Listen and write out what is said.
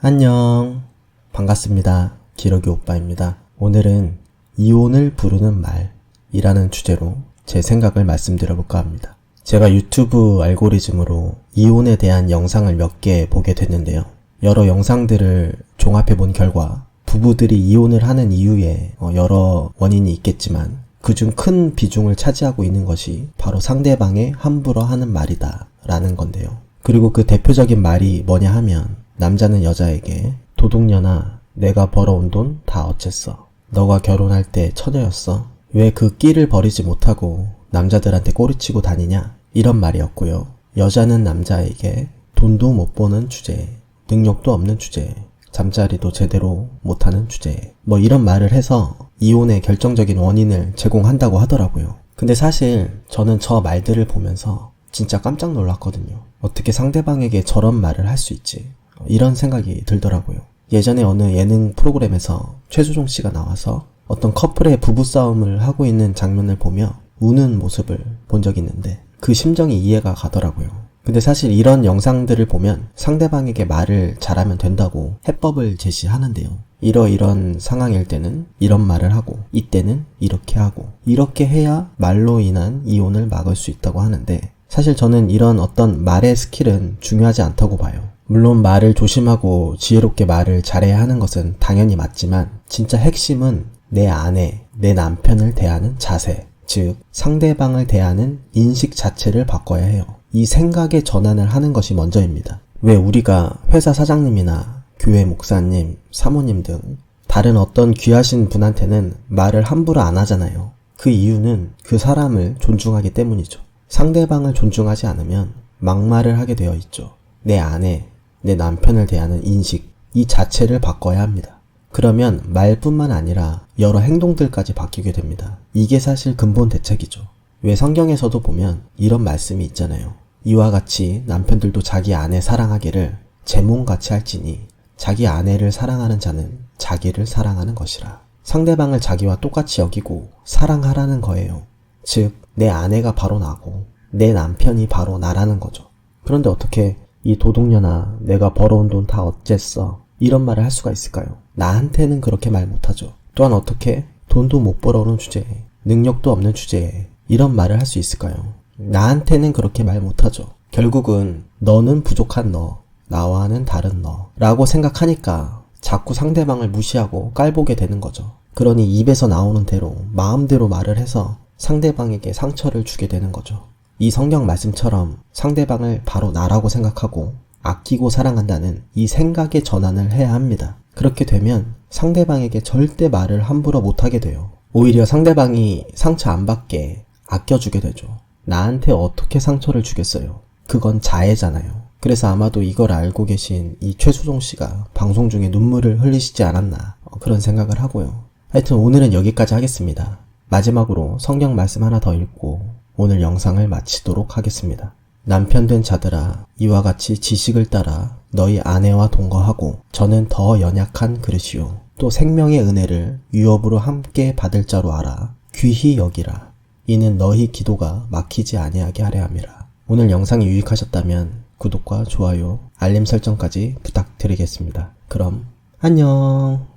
안녕. 반갑습니다. 기러기 오빠입니다. 오늘은 이혼을 부르는 말이라는 주제로 제 생각을 말씀드려볼까 합니다. 제가 유튜브 알고리즘으로 이혼에 대한 영상을 몇 개 보게 됐는데요. 여러 영상들을 종합해 본 결과 부부들이 이혼을 하는 이유에 여러 원인이 있겠지만 그중 큰 비중을 차지하고 있는 것이 바로 상대방의 함부로 하는 말이다 라는 건데요. 그리고 그 대표적인 말이 뭐냐 하면 남자는 여자에게 도둑년아 내가 벌어온 돈 다 어쨌어. 너가 결혼할 때 처녀였어. 왜 그 끼를 버리지 못하고 남자들한테 꼬리치고 다니냐? 이런 말이었고요. 여자는 남자에게 돈도 못 버는 주제에, 능력도 없는 주제에, 잠자리도 제대로 못하는 주제에 이런 말을 해서 이혼의 결정적인 원인을 제공한다고 하더라고요. 근데 사실 저는 저 말들을 보면서 진짜 깜짝 놀랐거든요. 어떻게 상대방에게 저런 말을 할 수 있지? 이런 생각이 들더라고요. 예전에 어느 예능 프로그램에서 최수종 씨가 나와서 어떤 커플의 부부싸움을 하고 있는 장면을 보며 우는 모습을 본 적이 있는데 그 심정이 이해가 가더라고요. 근데 사실 이런 영상들을 보면 상대방에게 말을 잘하면 된다고 해법을 제시하는데요. 이런 상황일 때는 이런 말을 하고 이때는 이렇게 하고 이렇게 해야 말로 인한 이혼을 막을 수 있다고 하는데 사실 저는 이런 어떤 말의 스킬은 중요하지 않다고 봐요. 물론 말을 조심하고 지혜롭게 말을 잘해야 하는 것은 당연히 맞지만 진짜 핵심은 내 아내, 내 남편을 대하는 자세, 즉 상대방을 대하는 인식 자체를 바꿔야 해요. 이 생각의 전환을 하는 것이 먼저입니다. 왜 우리가 회사 사장님이나 교회 목사님, 사모님 등 다른 어떤 귀하신 분한테는 말을 함부로 안 하잖아요. 그 이유는 그 사람을 존중하기 때문이죠. 상대방을 존중하지 않으면 막말을 하게 되어 있죠. 내 아내, 내 남편을 대하는 인식, 이 자체를 바꿔야 합니다. 그러면 말뿐만 아니라 여러 행동들까지 바뀌게 됩니다. 이게 사실 근본 대책이죠. 왜 성경에서도 보면 이런 말씀이 있잖아요. 이와 같이 남편들도 자기 아내 사랑하기를 제 몸같이 할지니 자기 아내를 사랑하는 자는 자기를 사랑하는 것이라. 상대방을 자기와 똑같이 여기고 사랑하라는 거예요. 즉 내 아내가 바로 나고 내 남편이 바로 나라는 거죠. 그런데 어떻게 이 도둑년아 내가 벌어온 돈 다 어쨌어 이런 말을 할 수가 있을까요? 나한테는 그렇게 말 못하죠. 또한 어떻게 돈도 못 벌어오는 주제에 능력도 없는 주제에 이런 말을 할 수 있을까요? 나한테는 그렇게 말 못하죠. 결국은 너는 부족한 너, 나와는 다른 너 라고 생각하니까 자꾸 상대방을 무시하고 깔보게 되는 거죠. 그러니 입에서 나오는 대로 마음대로 말을 해서 상대방에게 상처를 주게 되는 거죠. 이 성경 말씀처럼 상대방을 바로 나라고 생각하고 아끼고 사랑한다는 이 생각의 전환을 해야 합니다. 그렇게 되면 상대방에게 절대 말을 함부로 못하게 돼요. 오히려 상대방이 상처 안 받게 아껴주게 되죠. 나한테 어떻게 상처를 주겠어요? 그건 자해잖아요. 그래서 아마도 이걸 알고 계신 이 최수종 씨가 방송 중에 눈물을 흘리시지 않았나 그런 생각을 하고요. 하여튼 오늘은 여기까지 하겠습니다. 마지막으로 성경 말씀 하나 더 읽고 오늘 영상을 마치도록 하겠습니다. 남편 된 자들아 이와 같이 지식을 따라 너희 아내와 동거하고 저는 더 연약한 그릇이요 또 생명의 은혜를 유업으로 함께 받을 자로 알아 귀히 여기라. 이는 너희 기도가 막히지 아니하게 하려 함이라. 오늘 영상이 유익하셨다면 구독과 좋아요, 알림 설정까지 부탁드리겠습니다. 그럼 안녕.